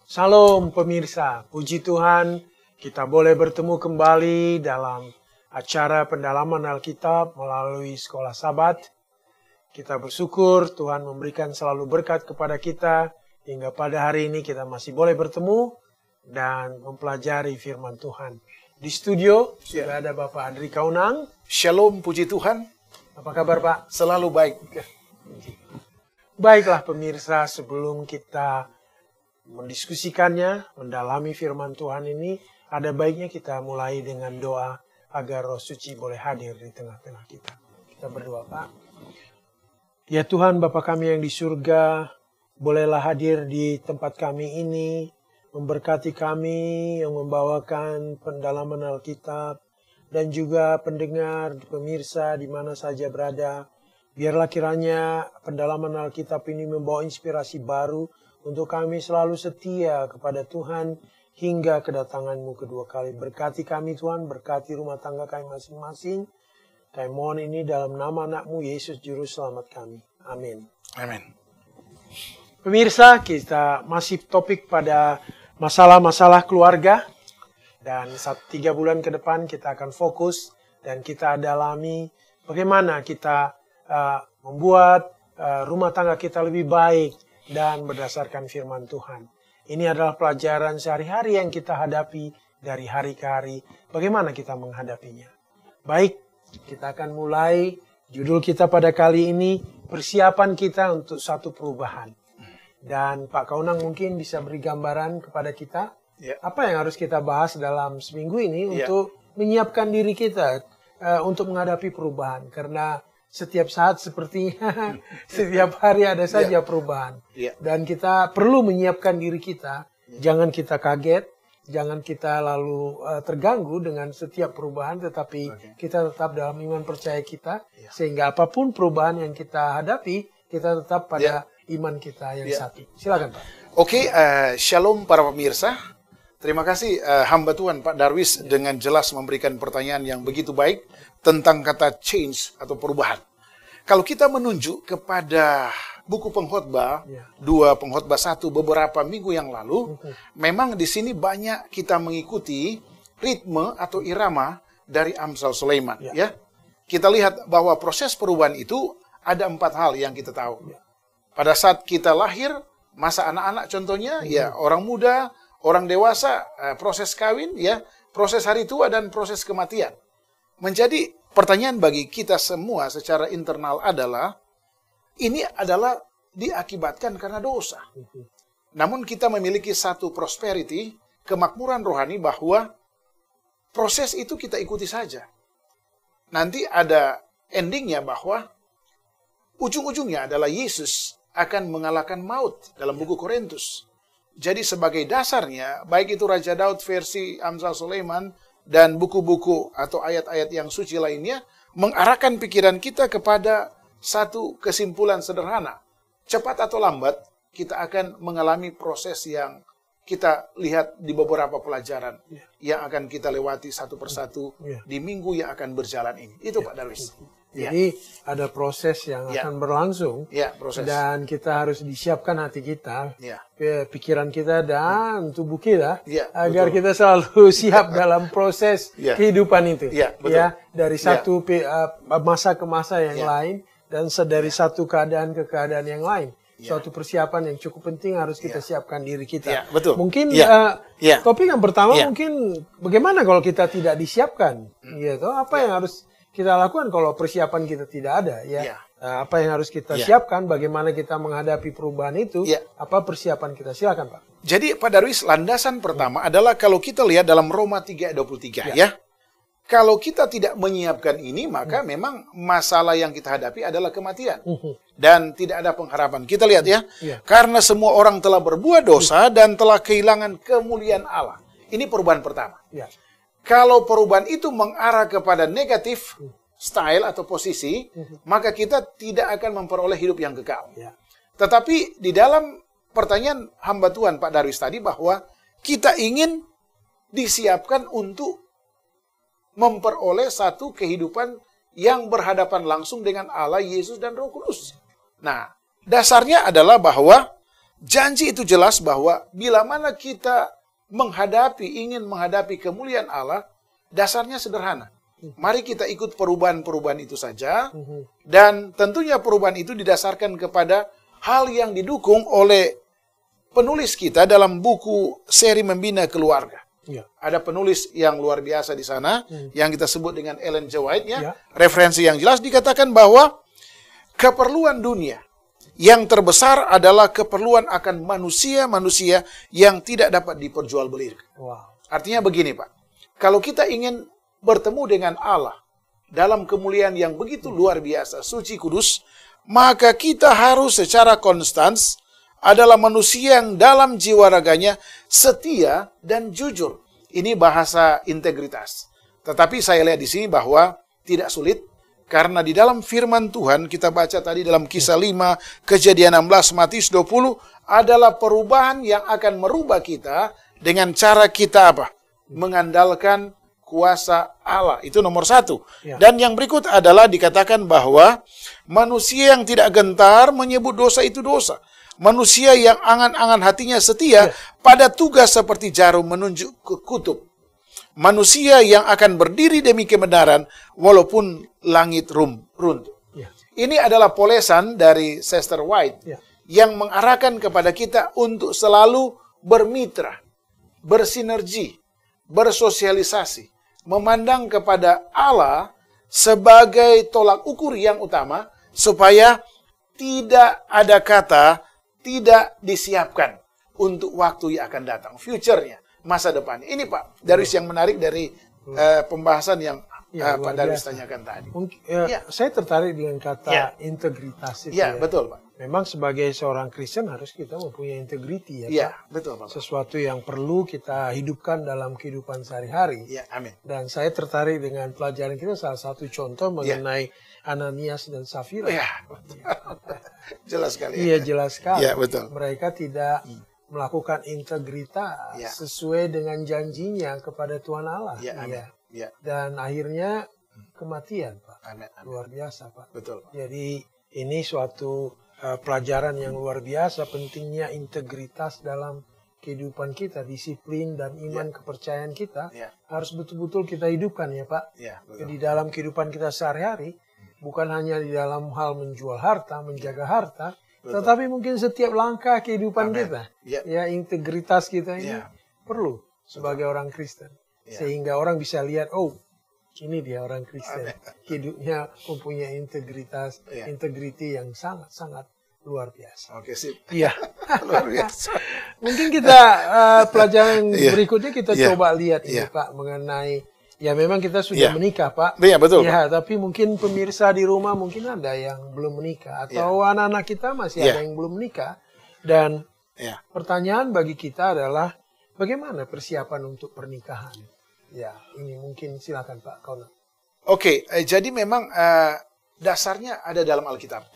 Salam pemirsa, puji Tuhan kita boleh bertemu kembali dalam acara pendalaman Alkitab melalui Sekolah Sabat. Kita bersyukur Tuhan memberikan selalu berkat kepada kita hingga pada hari ini kita masih boleh bertemu dan mempelajari firman Tuhan. Di studio sudah ada Bapak Andri Kaunang. Shalom, puji Tuhan. Apa kabar Pak? Selalu baik. Baiklah pemirsa, sebelum kita mendiskusikannya, mendalami firman Tuhan ini, ada baiknya kita mulai dengan doa agar Roh Suci boleh hadir di tengah-tengah kita. Kita berdoa, Pak. Ya Tuhan, Bapa kami yang di surga, bolehlah hadir di tempat kami ini, memberkati kami yang membawakan pendalaman Alkitab, dan juga pendengar, pemirsa di mana saja berada. Biarlah kiranya pendalaman Alkitab ini membawa inspirasi baru untuk kami selalu setia kepada Tuhan hingga kedatangan-Mu kedua kali. Berkati kami Tuhan, berkati rumah tangga kami masing-masing. Kami mohon ini dalam nama anak-Mu, Yesus Juru Selamat kami. Amin. Amin. Pemirsa, kita masih topik pada masalah-masalah keluarga. Dan 3 bulan ke depan kita akan fokus dan kita dalami bagaimana kita membuat rumah tangga kita lebih baik dan berdasarkan firman Tuhan. Ini adalah pelajaran sehari-hari yang kita hadapi dari hari ke hari. Bagaimana kita menghadapinya? Baik, kita akan mulai. Judul kita pada kali ini, persiapan kita untuk satu perubahan. Dan Pak Kaunang mungkin bisa beri gambaran kepada kita. Apa yang harus kita bahas dalam seminggu ini untuk menyiapkan diri kita untuk menghadapi perubahan. Karena setiap saat sepertinya setiap hari ada saja perubahan. Dan kita perlu menyiapkan diri kita. Jangan kita kaget, jangan kita lalu terganggu dengan setiap perubahan, tetapi kita tetap dalam iman percaya kita. Sehingga apapun perubahan yang kita hadapi, kita tetap pada iman kita yang satu. Silakan Pak. Oke, shalom para pemirsa. Terima kasih hamba Tuhan Pak Darwis dengan jelas memberikan pertanyaan yang begitu baik tentang kata change atau perubahan. Kalau kita menunjuk kepada buku pengkhotbah, 2 pengkhotbah 1 beberapa minggu yang lalu, memang di sini banyak kita mengikuti ritme atau irama dari Amsal Sulaiman. Ya. Kita lihat bahwa proses perubahan itu ada 4 hal yang kita tahu. Pada saat kita lahir, masa anak-anak contohnya, orang muda, orang dewasa, proses kawin, proses hari tua, dan proses kematian. Menjadi pertanyaan bagi kita semua secara internal adalah, ini adalah diakibatkan karena dosa. Namun kita memiliki satu prosperity, kemakmuran rohani bahwa proses itu kita ikuti saja. Nanti ada endingnya bahwa ujung-ujungnya adalah Yesus akan mengalahkan maut dalam buku Korintus. Jadi sebagai dasarnya, baik itu Raja Daud versi Amsal Sulaiman dan buku-buku atau ayat-ayat yang suci lainnya, mengarahkan pikiran kita kepada satu kesimpulan sederhana. Cepat atau lambat, kita akan mengalami proses yang kita lihat di beberapa pelajaran yang akan kita lewati satu persatu di minggu yang akan berjalan ini. Itu Pak Darwis. Jadi ada proses yang akan berlangsung proses. Dan kita harus disiapkan hati kita, pikiran kita dan tubuh kita agar kita selalu siap dalam proses kehidupan itu. Dari satu masa ke masa yang lain dan dari satu keadaan ke keadaan yang lain. Suatu persiapan yang cukup penting harus kita siapkan diri kita. Mungkin topik yang pertama mungkin bagaimana kalau kita tidak disiapkan, gitu? Apa yang harus kita lakukan kalau persiapan kita tidak ada, apa yang harus kita siapkan, bagaimana kita menghadapi perubahan itu, apa persiapan kita, silakan Pak. Jadi Pak Darwis, landasan pertama adalah kalau kita lihat dalam Roma 3:23 kalau kita tidak menyiapkan ini, maka memang masalah yang kita hadapi adalah kematian. Dan tidak ada pengharapan. Kita lihat karena semua orang telah berbuat dosa dan telah kehilangan kemuliaan Allah. Ini perubahan pertama. Kalau perubahan itu mengarah kepada negatif style atau posisi, maka kita tidak akan memperoleh hidup yang kekal. Tetapi di dalam pertanyaan hamba Tuhan Pak Darwis tadi bahwa kita ingin disiapkan untuk memperoleh satu kehidupan yang berhadapan langsung dengan Allah, Yesus, dan Roh Kudus. Nah, dasarnya adalah bahwa janji itu jelas bahwa bila mana kita ingin menghadapi kemuliaan Allah, dasarnya sederhana. Mari kita ikut perubahan-perubahan itu saja, dan tentunya perubahan itu didasarkan kepada hal yang didukung oleh penulis kita dalam buku seri Membina Keluarga. Ya. Ada penulis yang luar biasa di sana, yang kita sebut dengan Ellen G. White, Ya. Referensi yang jelas dikatakan bahwa keperluan dunia yang terbesar adalah keperluan akan manusia-manusia yang tidak dapat diperjualbelikan. Wow. Artinya begini, Pak. Kalau kita ingin bertemu dengan Allah dalam kemuliaan yang begitu luar biasa, suci, kudus, maka kita harus secara konstan adalah manusia yang dalam jiwa raganya setia dan jujur. Ini bahasa integritas. Tetapi saya lihat di sini bahwa tidak sulit, karena di dalam firman Tuhan, kita baca tadi dalam Kisah 5, Kejadian 16, Matius 20, adalah perubahan yang akan merubah kita dengan cara kita apa? Mengandalkan kuasa Allah. Itu nomor 1. Ya. Dan yang berikut adalah dikatakan bahwa manusia yang tidak gentar menyebut dosa itu dosa. Manusia yang angan-angan hatinya setia pada tugas seperti jarum menunjuk ke kutub. Manusia yang akan berdiri demi kebenaran walaupun langit runtuh. Ya. Ini adalah polesan dari Sister White yang mengarahkan kepada kita untuk selalu bermitra, bersinergi, bersosialisasi, memandang kepada Allah sebagai tolak ukur yang utama supaya tidak ada kata tidak disiapkan untuk waktu yang akan datang, future-nya, masa depan. Ini Pak Darwis yang menarik dari pembahasan yang Pak Darwis tanyakan tadi. Saya tertarik dengan kata integritas itu. Ya, betul Pak. Memang sebagai seorang Kristen harus kita mempunyai integriti, ya Pak. Iya, betul Pak. Sesuatu yang perlu kita hidupkan dalam kehidupan sehari-hari. Ya, amin. Dan saya tertarik dengan pelajaran kita, salah satu contoh mengenai Ananias dan Safira. Iya, jelas sekali. Iya, jelas sekali. Iya, betul. Mereka tidak melakukan integritas sesuai dengan janjinya kepada Tuhan Allah. Iya, amin. Ya. Dan akhirnya kematian, Pak. Amin, amin. Luar biasa, Pak. Betul, Pak. Jadi ini suatu pelajaran yang luar biasa, pentingnya integritas dalam kehidupan kita, disiplin dan iman kepercayaan kita harus betul-betul kita hidupkan, ya Pak. Ya, di dalam kehidupan kita sehari-hari, bukan hanya di dalam hal menjual harta, menjaga harta, tetapi mungkin setiap langkah kehidupan kita, ya integritas kita ini perlu sebagai orang Kristen, sehingga orang bisa lihat, oh ini dia orang Kristen, hidupnya mempunyai integritas, integriti yang sangat-sangat luar biasa. Oke, sip. Iya. Luar biasa. Mungkin kita pelajaran berikutnya kita coba lihat ini Pak, mengenai, ya memang kita sudah menikah Pak. Iya, betul. Ya, tapi mungkin pemirsa di rumah mungkin ada yang belum menikah, atau anak-anak kita masih ada yang belum menikah. Dan pertanyaan bagi kita adalah, bagaimana persiapan untuk pernikahan? Ya, ini mungkin silakan Pak Kauna. Oke, jadi memang dasarnya ada dalam Alkitab.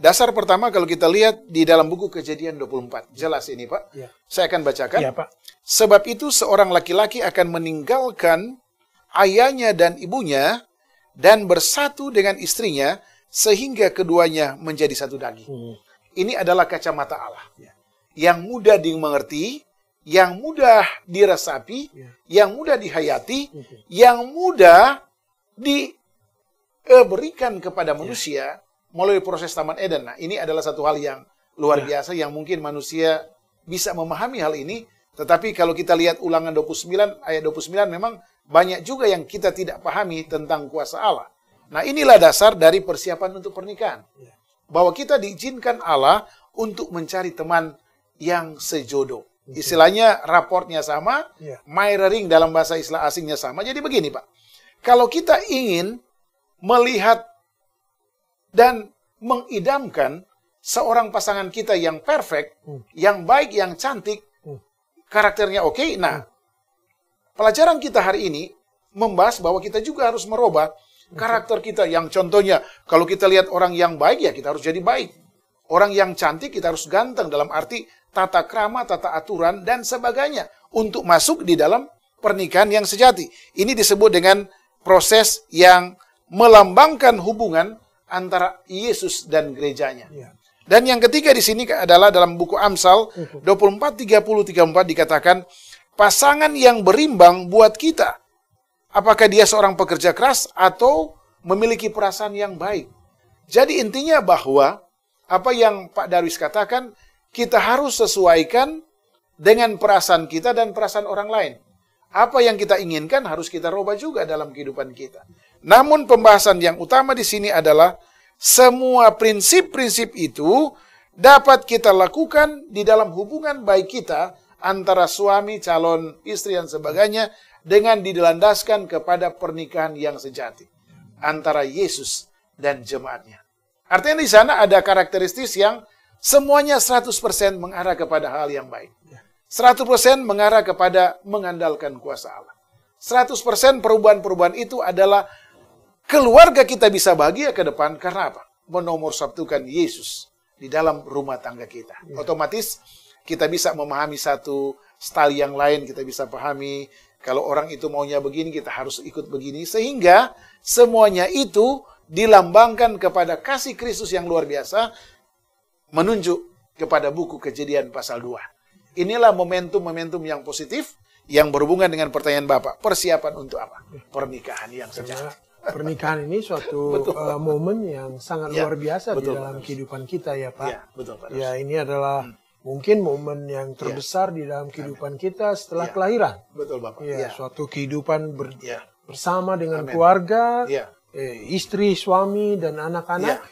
Dasar pertama kalau kita lihat di dalam buku Kejadian 24. Jelas ini Pak. Saya akan bacakan. Pak. Sebab itu seorang laki-laki akan meninggalkan ayahnya dan ibunya dan bersatu dengan istrinya sehingga keduanya menjadi satu daging. Ini adalah kacamata Allah. Yang mudah dimengerti, yang mudah diresapi, yang mudah dihayati, yang mudah diberikan kepada manusia melalui proses Taman Eden. Nah, ini adalah satu hal yang luar biasa yang mungkin manusia bisa memahami hal ini. Tetapi kalau kita lihat Ulangan 29, ayat 29, memang banyak juga yang kita tidak pahami tentang kuasa Allah. Nah, inilah dasar dari persiapan untuk pernikahan. Bahwa kita diizinkan Allah untuk mencari teman yang sejodoh. Istilahnya raportnya sama, mirroring dalam bahasa istilah asingnya sama. Jadi begini Pak, kalau kita ingin melihat dan mengidamkan seorang pasangan kita yang perfect, yang baik, yang cantik, karakternya oke, nah pelajaran kita hari ini membahas bahwa kita juga harus merubah karakter kita. Yang contohnya, kalau kita lihat orang yang baik, ya kita harus jadi baik. Orang yang cantik, kita harus ganteng dalam arti tata krama, tata aturan, dan sebagainya. Untuk masuk di dalam pernikahan yang sejati. Ini disebut dengan proses yang melambangkan hubungan antara Yesus dan gerejanya. Dan yang ketiga di sini adalah dalam buku Amsal 24, 30, 34 dikatakan, pasangan yang berimbang buat kita. Apakah dia seorang pekerja keras atau memiliki perasaan yang baik? Jadi intinya bahwa apa yang Pak Darwis katakan, kita harus sesuaikan dengan perasaan kita dan perasaan orang lain. Apa yang kita inginkan harus kita rubah juga dalam kehidupan kita. Namun pembahasan yang utama di sini adalah semua prinsip-prinsip itu dapat kita lakukan di dalam hubungan baik kita antara suami, calon istri, dan sebagainya dengan dilandaskan kepada pernikahan yang sejati antara Yesus dan jemaatnya. Artinya di sana ada karakteristik yang semuanya 100% mengarah kepada hal yang baik. 100% mengarah kepada mengandalkan kuasa Allah. 100% perubahan-perubahan itu adalah keluarga kita bisa bahagia ke depan karena apa? Menomorsatukan Yesus di dalam rumah tangga kita. Otomatis kita bisa memahami satu style yang lain, kita bisa pahami kalau orang itu maunya begini, kita harus ikut begini. Sehingga semuanya itu dilambangkan kepada kasih Kristus yang luar biasa, menunjuk kepada buku Kejadian pasal 2. Inilah momentum-momentum yang positif yang berhubungan dengan pertanyaan Bapak. Persiapan untuk apa? Pernikahan yang sejati. Pernikahan ini suatu momen yang sangat luar biasa di dalam kehidupan kita ya Pak. Ya, betul, Pak. Ya, ini adalah mungkin momen yang terbesar di dalam kehidupan kita setelah kelahiran. Betul Bapak. Ya, suatu kehidupan bersama dengan keluarga, istri, suami, dan anak-anak.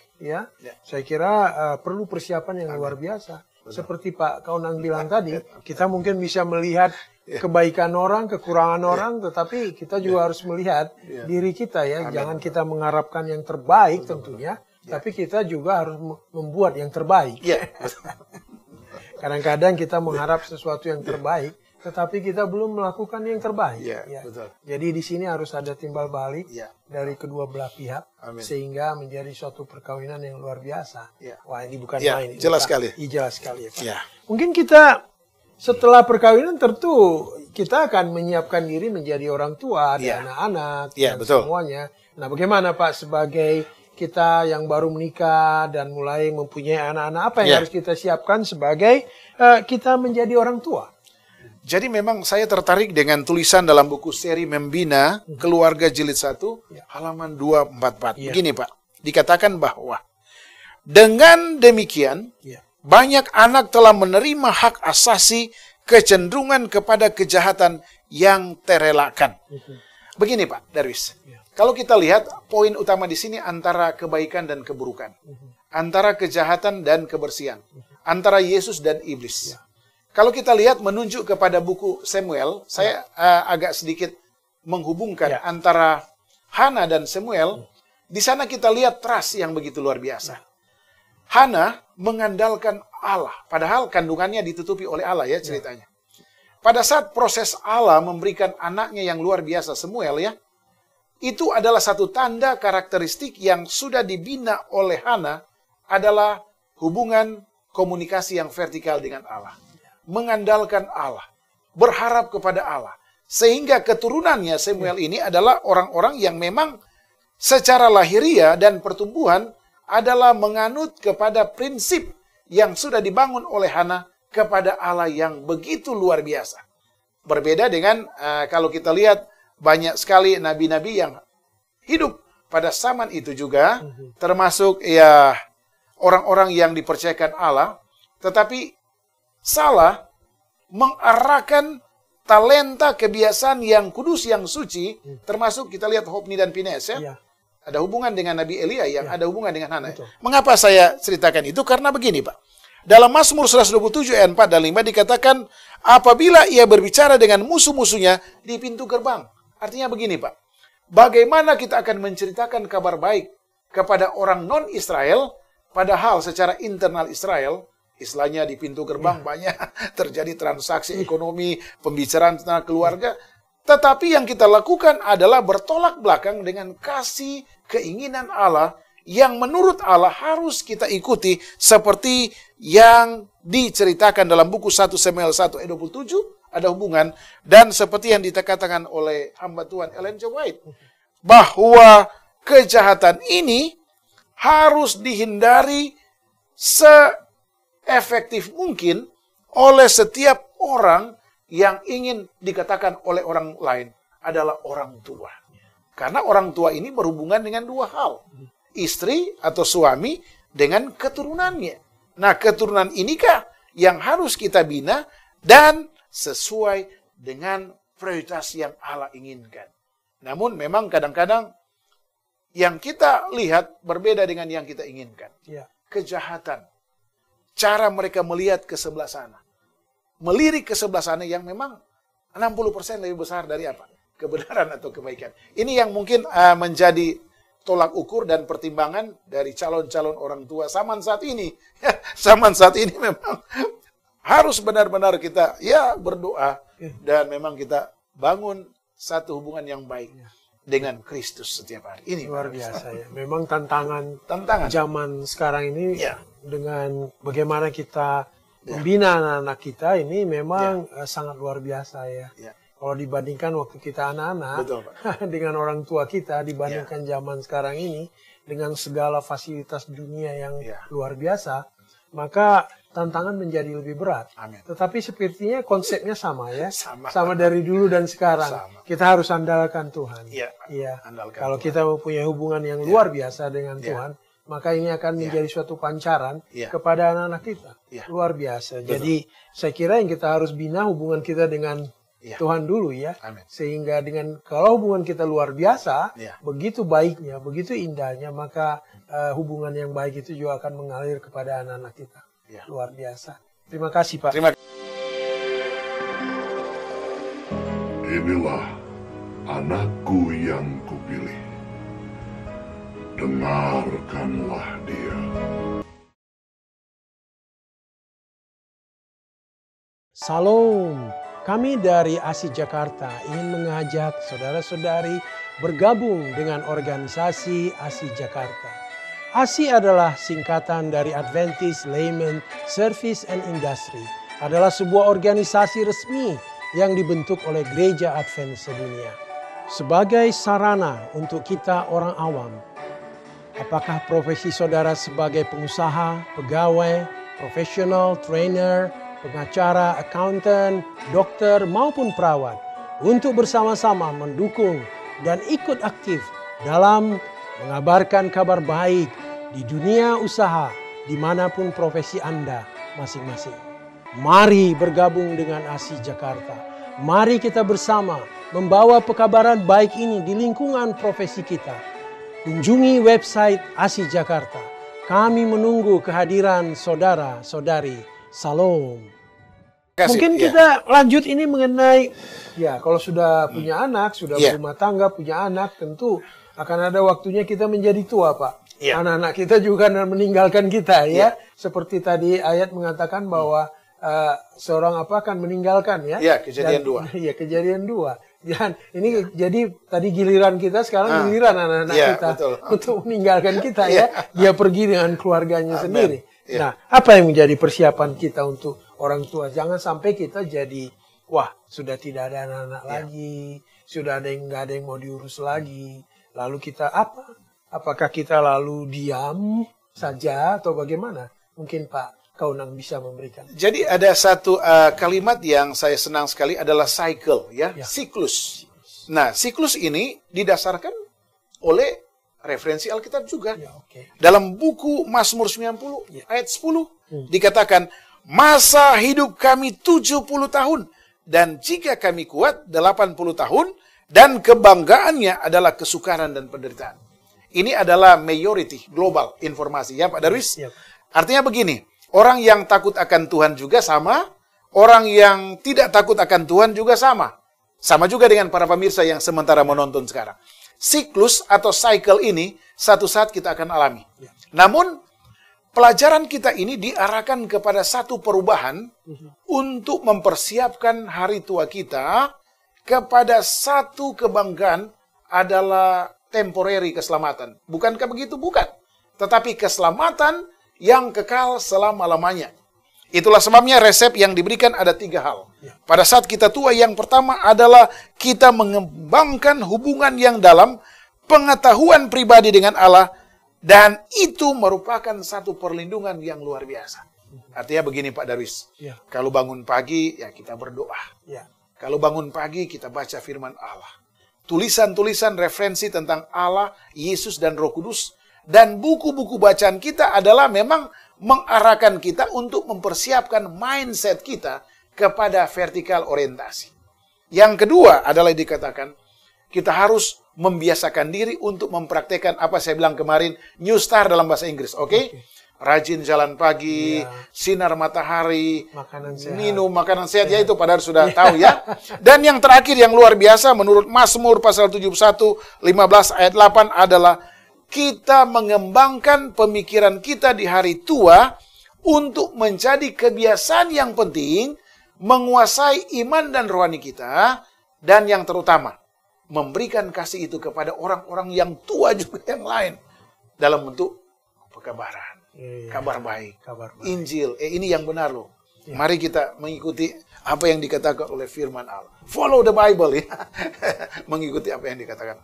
Saya kira perlu persiapan yang luar biasa. Seperti Pak Kaunang bilang tadi, kita mungkin bisa melihat kebaikan orang, kekurangan orang, tetapi kita juga harus melihat diri kita ya. Jangan kita mengharapkan yang terbaik tentunya, tapi kita juga harus membuat yang terbaik. Kadang-kadang kita mengharap sesuatu yang terbaik, tetapi kita belum melakukan yang terbaik. Betul. Jadi di sini harus ada timbal balik dari kedua belah pihak, sehingga menjadi suatu perkawinan yang luar biasa. Wah, ini bukan main. Jelas sekali. Jelas sekali ya Pak. Mungkin kita setelah perkawinan tentu kita akan menyiapkan diri menjadi orang tua, ada anak-anak, dan semuanya. Nah, bagaimana Pak sebagai kita yang baru menikah dan mulai mempunyai anak-anak, apa yang harus kita siapkan sebagai kita menjadi orang tua? Jadi memang saya tertarik dengan tulisan dalam buku seri Membina Keluarga Jilid 1, halaman 244. Begini Pak, dikatakan bahwa dengan demikian, banyak anak telah menerima hak asasi kecenderungan kepada kejahatan yang terelakkan. Begini Pak Darwis, kalau kita lihat poin utama di sini antara kebaikan dan keburukan, antara kejahatan dan kebersihan, antara Yesus dan iblis. Kalau kita lihat menunjuk kepada buku Samuel, saya agak sedikit menghubungkan antara Hana dan Samuel. Di sana kita lihat trust yang begitu luar biasa. Hana mengandalkan Allah, padahal kandungannya ditutupi oleh Allah ya ceritanya. Pada saat proses Allah memberikan anaknya yang luar biasa Samuel ya, itu adalah satu tanda karakteristik yang sudah dibina oleh Hana adalah hubungan komunikasi yang vertikal dengan Allah. Mengandalkan Allah, berharap kepada Allah. Sehingga keturunannya Samuel ini adalah orang-orang yang memang secara lahiriah dan pertumbuhan adalah menganut kepada prinsip yang sudah dibangun oleh Hana kepada Allah yang begitu luar biasa. Berbeda dengan kalau kita lihat banyak sekali nabi-nabi yang hidup pada zaman itu juga, termasuk ya orang-orang yang dipercayakan Allah, tetapi salah mengarahkan talenta kebiasaan yang kudus, yang suci, termasuk kita lihat Hofni dan Pines ya. Ada hubungan dengan Nabi Elia yang ada hubungan dengan Hana. Mengapa saya ceritakan itu? Karena begini Pak. Dalam Mazmur 127 ayat 4 dan 5 dikatakan, apabila ia berbicara dengan musuh-musuhnya di pintu gerbang. Artinya begini Pak. Bagaimana kita akan menceritakan kabar baik kepada orang non-Israel, padahal secara internal Israel, istilahnya di pintu gerbang banyak terjadi transaksi ekonomi, pembicaraan tentang keluarga. Tetapi yang kita lakukan adalah bertolak belakang dengan kasih keinginan Allah yang menurut Allah harus kita ikuti seperti yang diceritakan dalam buku 1 Samuel 1 ayat 27 ada hubungan, dan seperti yang dikatakan oleh hamba Tuhan Ellen G. White bahwa kejahatan ini harus dihindari seefektif mungkin oleh setiap orang yang ingin dikatakan oleh orang lain adalah orang tua. Karena orang tua ini berhubungan dengan dua hal. Istri atau suami dengan keturunannya. Nah, keturunan inikah yang harus kita bina dan sesuai dengan prioritas yang Allah inginkan. Namun memang kadang-kadang yang kita lihat berbeda dengan yang kita inginkan. Ya. Kejahatan. Cara mereka melihat ke sebelah sana. Melirik ke sebelah sana yang memang 60% lebih besar dari apa? Kebenaran atau kebaikan. Ini yang mungkin menjadi tolak ukur dan pertimbangan dari calon-calon orang tua zaman saat ini. Zaman saat ini memang harus benar-benar kita berdoa dan memang kita bangun satu hubungan yang baik dengan Kristus setiap hari. Ini luar biasa ya. Memang tantangan zaman sekarang ini dengan bagaimana kita membina anak-anak kita ini memang sangat luar biasa ya. Kalau dibandingkan waktu kita anak-anak dengan orang tua kita, dibandingkan zaman sekarang ini dengan segala fasilitas dunia yang luar biasa, maka tantangan menjadi lebih berat. Amin. Tetapi sepertinya konsepnya sama ya, sama dari dulu dan sekarang. Kita harus andalkan Tuhan. Iya. Kalau kita mempunyai hubungan yang luar biasa dengan Tuhan, maka ini akan menjadi suatu pancaran kepada anak-anak kita. Luar biasa. Betul. Jadi saya kira yang kita harus bina hubungan kita dengan Tuhan dulu ya. Amin. Sehingga kalau hubungan kita luar biasa, begitu baiknya, begitu indahnya, maka hubungan yang baik itu juga akan mengalir kepada anak-anak kita. Luar biasa. Terima kasih Pak. Inilah anakku yang kupilih. Dengarkanlah dia. Salam. Kami dari ASI Jakarta ingin mengajak saudara-saudari bergabung dengan organisasi ASI Jakarta. ASI adalah singkatan dari Adventist Layman Service and Industry. Adalah sebuah organisasi resmi yang dibentuk oleh Gereja Advent sedunia. Sebagai sarana untuk kita orang awam, apakah profesi saudara sebagai pengusaha, pegawai, profesional, trainer, pengacara, accountant, dokter, maupun perawat untuk bersama-sama mendukung dan ikut aktif dalam mengabarkan kabar baik di dunia usaha dimanapun profesi Anda masing-masing. Mari bergabung dengan ASI Jakarta. Mari kita bersama membawa pekabaran baik ini di lingkungan profesi kita. Kunjungi website ASI Jakarta. Kami menunggu kehadiran saudara-saudari. Salam. Mungkin kita lanjut ini mengenai, kalau sudah punya anak, sudah berumah tangga, punya anak, tentu akan ada waktunya kita menjadi tua, Pak. Anak-anak kita juga akan meninggalkan kita, ya. Seperti tadi ayat mengatakan bahwa seorang akan meninggalkan, ya. Kejadian 2. Iya, kejadian 2. Dan ini jadi tadi giliran kita, sekarang giliran anak-anak kita untuk meninggalkan kita, ya. Dia pergi dengan keluarganya sendiri. Nah, apa yang menjadi persiapan kita untuk orang tua? Jangan sampai kita jadi, sudah tidak ada anak-anak lagi, sudah nggak ada yang mau diurus lagi. Lalu kita apa? Apakah kita lalu diam saja atau bagaimana? Mungkin Pak Kaunang bisa memberikan. Jadi ada satu kalimat yang saya senang sekali adalah cycle, siklus. Nah, siklus ini didasarkan oleh referensi Alkitab juga. Dalam buku Mazmur 90 ayat 10 dikatakan, masa hidup kami 70 tahun dan jika kami kuat 80 tahun dan kebanggaannya adalah kesukaran dan penderitaan. Ini adalah majority global informasi ya Pak Darwis. Artinya begini, orang yang takut akan Tuhan juga sama, orang yang tidak takut akan Tuhan juga sama. Sama juga dengan para pemirsa yang sementara menonton sekarang. Siklus atau cycle ini satu saat kita akan alami. Namun pelajaran kita ini diarahkan kepada satu perubahan untuk mempersiapkan hari tua kita kepada satu kebanggaan adalah temporary keselamatan. Bukankah begitu? Bukan. Tetapi keselamatan yang kekal selama-lamanya. Itulah sebabnya resep yang diberikan ada 3 hal. Pada saat kita tua, yang pertama adalah kita mengembangkan hubungan yang dalam, pengetahuan pribadi dengan Allah, Dan itu merupakan satu perlindungan yang luar biasa. Artinya begini Pak Darwis, Ya. kalau bangun pagi ya kita berdoa. Ya. Kalau bangun pagi kita baca firman Allah. Tulisan-tulisan referensi tentang Allah, Yesus dan Roh Kudus. Dan buku-buku bacaan kita adalah memang mengarahkan kita untuk mempersiapkan mindset kita kepada vertikal orientasi. Yang kedua adalah dikatakan kita harus membiasakan diri untuk mempraktekkan apa saya bilang kemarin, New Star dalam bahasa Inggris, oke? Rajin jalan pagi, sinar matahari, Makanan sehat. minum makanan sehat, ya itu padahal sudah tahu ya. Dan yang terakhir yang luar biasa menurut Mazmur pasal 71, 15 ayat 8 adalah kita mengembangkan pemikiran kita di hari tua untuk menjadi kebiasaan yang penting, menguasai iman dan rohani kita, dan yang terutama, memberikan kasih itu kepada orang-orang yang tua juga yang lain dalam bentuk pekabaran, kabar baik, Injil. Ini yang benar loh. Mari kita mengikuti apa yang dikatakan oleh firman Allah. Follow the Bible ya. Mengikuti apa yang dikatakan.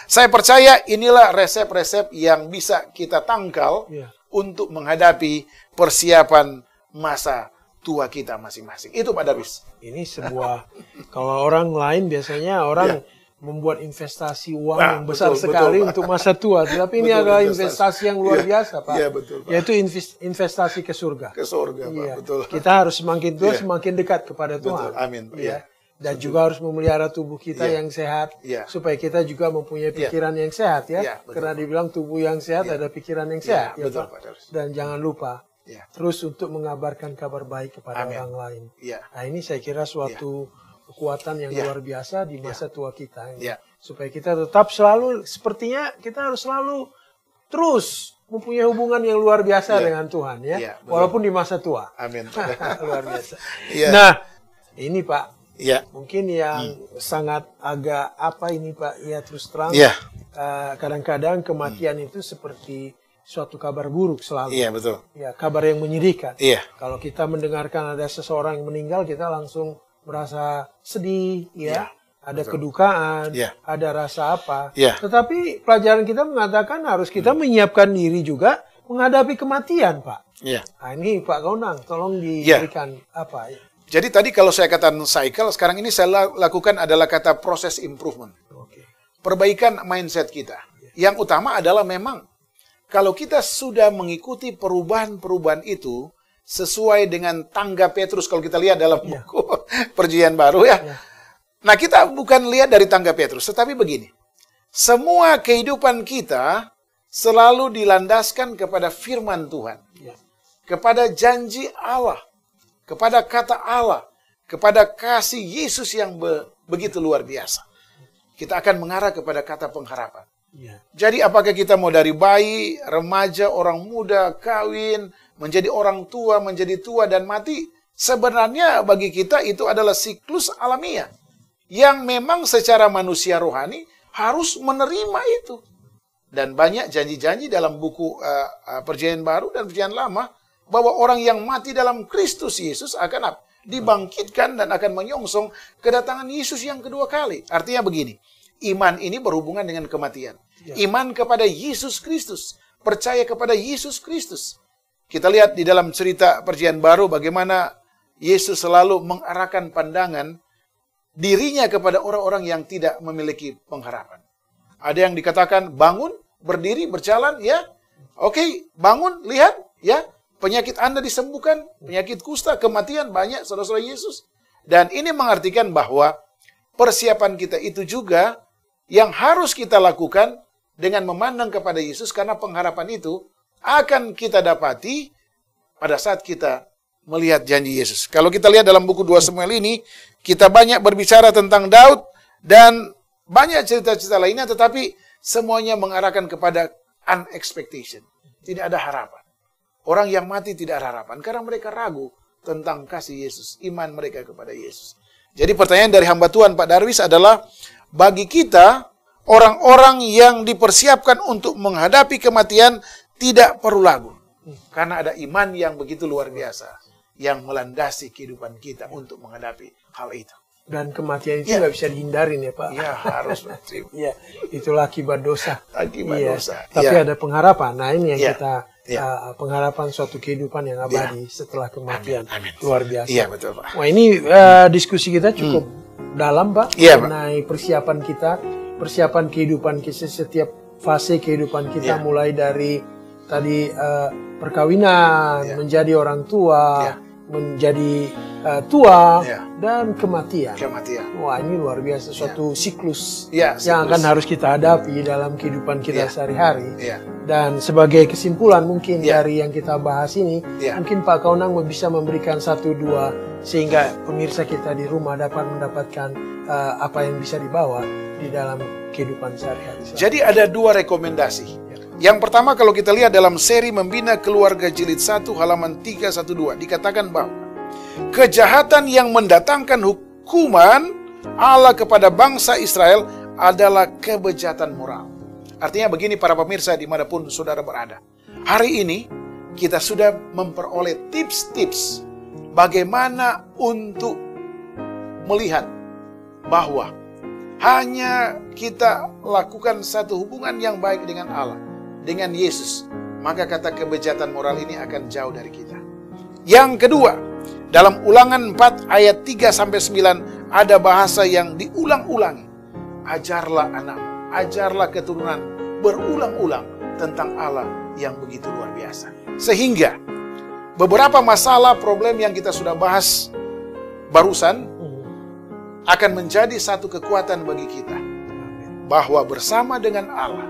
Saya percaya inilah resep-resep yang bisa kita tangkal untuk menghadapi persiapan masa tua kita masing-masing. Itu Pak Darwis. Ini sebuah, kalau orang lain biasanya orang membuat investasi uang yang besar sekali untuk masa tua. Tetapi ini adalah investasi yang luar biasa, Pak. Iya, betul, Pak. Yaitu investasi ke surga. Ke surga, Pak. Betul. Kita harus semakin tua, semakin dekat kepada Tuhan. Betul. Amin. Dan juga harus memelihara tubuh kita yang sehat, supaya kita juga mempunyai pikiran yang sehat, ya. Karena dibilang tubuh yang sehat ada pikiran yang sehat, ya, betul, Pak. Pak. Dan jangan lupa, terus untuk mengabarkan kabar baik kepada orang lain. Nah, ini saya kira suatu kekuatan yang luar biasa di masa tua kita ini. Supaya kita tetap selalu, sepertinya kita harus selalu terus mempunyai hubungan yang luar biasa dengan Tuhan, ya. Walaupun di masa tua. Amin. Luar biasa. Nah, ini Pak, mungkin yang sangat agak apa ini Pak, ya terus terang, kadang-kadang kematian itu seperti suatu kabar buruk selalu. Iya, betul. Ya, kabar yang menyedihkan. Iya. Kalau kita mendengarkan ada seseorang yang meninggal, kita langsung merasa sedih, ya. Ada kedukaan, ada rasa apa. Tetapi pelajaran kita mengatakan harus kita menyiapkan diri juga menghadapi kematian, Pak. Nah, ini Pak Kaunang, tolong diberikan apa ya. Jadi tadi kalau saya katakan cycle, sekarang ini saya lakukan adalah kata proses improvement. Perbaikan mindset kita. Yang utama adalah memang kalau kita sudah mengikuti perubahan-perubahan itu sesuai dengan tangga Petrus, kalau kita lihat dalam buku Perjanjian Baru ya. Nah, kita bukan lihat dari tangga Petrus, tetapi begini. Semua kehidupan kita selalu dilandaskan kepada firman Tuhan. Kepada janji Allah. Kepada kata Allah. Kepada kasih Yesus yang begitu luar biasa. Kita akan mengarah kepada kata pengharapan. Jadi apakah kita mau dari bayi, remaja, orang muda, kawin, menjadi orang tua, menjadi tua dan mati, sebenarnya bagi kita itu adalah siklus alamiah yang memang secara manusia rohani harus menerima itu. Dan banyak janji-janji dalam buku Perjanjian Baru dan Perjanjian Lama bahwa orang yang mati dalam Kristus Yesus akan dibangkitkan dan akan menyongsong kedatangan Yesus yang kedua kali. Artinya begini, iman ini berhubungan dengan kematian. Iman kepada Yesus Kristus, percaya kepada Yesus Kristus. Kita lihat di dalam cerita Perjanjian Baru bagaimana Yesus selalu mengarahkan pandangan dirinya kepada orang-orang yang tidak memiliki pengharapan. Ada yang dikatakan bangun, berdiri, berjalan, ya. Oke, bangun, lihat, ya. Penyakit Anda disembuhkan, penyakit kusta, kematian banyak, saudara-saudara Yesus. Dan ini mengartikan bahwa persiapan kita itu juga yang harus kita lakukan dengan memandang kepada Yesus, karena pengharapan itu akan kita dapati pada saat kita melihat janji Yesus. Kalau kita lihat dalam buku 2 Samuel ini, kita banyak berbicara tentang Daud dan banyak cerita-cerita lainnya, tetapi semuanya mengarahkan kepada unexpectation. Tidak ada harapan. Orang yang mati tidak ada harapan karena mereka ragu tentang kasih Yesus, iman mereka kepada Yesus. Jadi pertanyaan dari hamba Tuhan Pak Darwis adalah, bagi kita, orang-orang yang dipersiapkan untuk menghadapi kematian tidak perlu ragu. Karena ada iman yang begitu luar biasa yang melandasi kehidupan kita untuk menghadapi hal itu. dan kematian itu nggak bisa dihindarin ya Pak. Ya, harus menerima. Iya, itulah akibat dosa. Akibat dosa. Tapi ada pengharapan. Nah ini yang kita pengharapan suatu kehidupan yang abadi setelah kematian. Amin. Luar biasa. Iya betul Pak. Wah ini diskusi kita cukup dalam Pak mengenai persiapan kita, persiapan kehidupan kita setiap fase kehidupan kita, mulai dari tadi perkawinan, menjadi orang tua, menjadi tua, dan kematian. Wah ini luar biasa, suatu siklus yang akan harus kita hadapi dalam kehidupan kita sehari-hari. Dan sebagai kesimpulan mungkin dari yang kita bahas ini, mungkin Pak Kaunang bisa memberikan 1-2 sehingga pemirsa kita di rumah dapat mendapatkan apa yang bisa dibawa di dalam kehidupan sehari-hari. Jadi ada 2 rekomendasi. Yang pertama kalau kita lihat dalam seri Membina Keluarga Jilid 1 halaman 312 dikatakan bahwa kejahatan yang mendatangkan hukuman Allah kepada bangsa Israel adalah kebejatan moral. Artinya begini para pemirsa dimanapun saudara berada. Hari ini kita sudah memperoleh tips-tips bagaimana untuk melihat bahwa hanya kita lakukan satu hubungan yang baik dengan Allah, dengan Yesus, maka kata kebejatan moral ini akan jauh dari kita. Yang kedua, dalam Ulangan 4 ayat 3-9 ada bahasa yang diulang-ulangi. Ajarlah anakmu, ajarlah keturunan berulang-ulang tentang Allah yang begitu luar biasa. Sehingga beberapa masalah problem yang kita sudah bahas barusan akan menjadi satu kekuatan bagi kita. Bahwa bersama dengan Allah,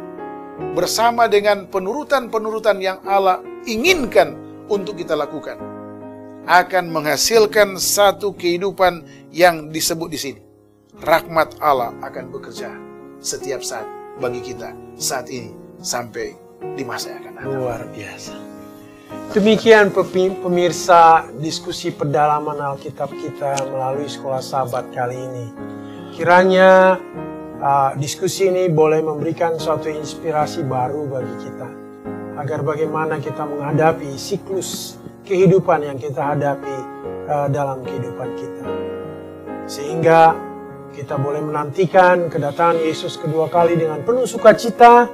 bersama dengan penurutan-penurutan yang Allah inginkan untuk kita lakukan, akan menghasilkan satu kehidupan yang disebut di sini. Rahmat Allah akan bekerja setiap saat bagi kita saat ini sampai di masa yang akan datang. Luar biasa. Demikian pemirsa diskusi pendalaman Alkitab kita melalui Sekolah Sahabat kali ini. Kiranya diskusi ini boleh memberikan suatu inspirasi baru bagi kita, agar bagaimana kita menghadapi siklus kehidupan yang kita hadapi dalam kehidupan kita. Sehingga kita boleh menantikan kedatangan Yesus kedua kali dengan penuh sukacita,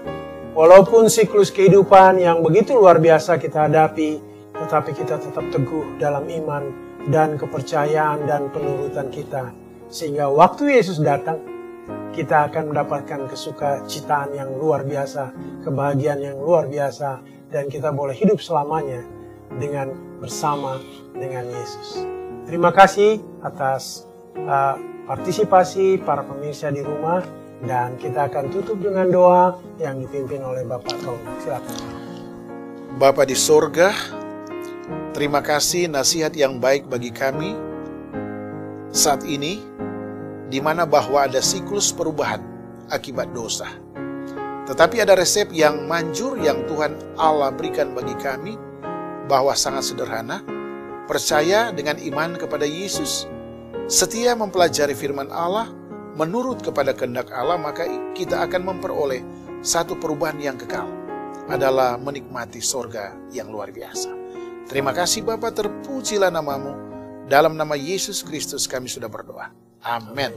walaupun siklus kehidupan yang begitu luar biasa kita hadapi, tetapi kita tetap teguh dalam iman dan kepercayaan dan penurutan kita. Sehingga waktu Yesus datang, kita akan mendapatkan kesukacitaan yang luar biasa, kebahagiaan yang luar biasa, dan kita boleh hidup selamanya dengan bersama dengan Yesus. Terima kasih atas partisipasi para pemirsa di rumah, dan kita akan tutup dengan doa yang dipimpin oleh Bapak Kaunang. Silakan. Bapa di sorga, terima kasih nasihat yang baik bagi kami saat ini, di mana bahwa ada siklus perubahan akibat dosa. Tetapi ada resep yang manjur yang Tuhan Allah berikan bagi kami, bahwa sangat sederhana, percaya dengan iman kepada Yesus, setia mempelajari firman Allah, menurut kepada kehendak Allah, maka kita akan memperoleh satu perubahan yang kekal, adalah menikmati sorga yang luar biasa. Terima kasih Bapa, terpujilah namamu. Dalam nama Yesus Kristus kami sudah berdoa. Amin.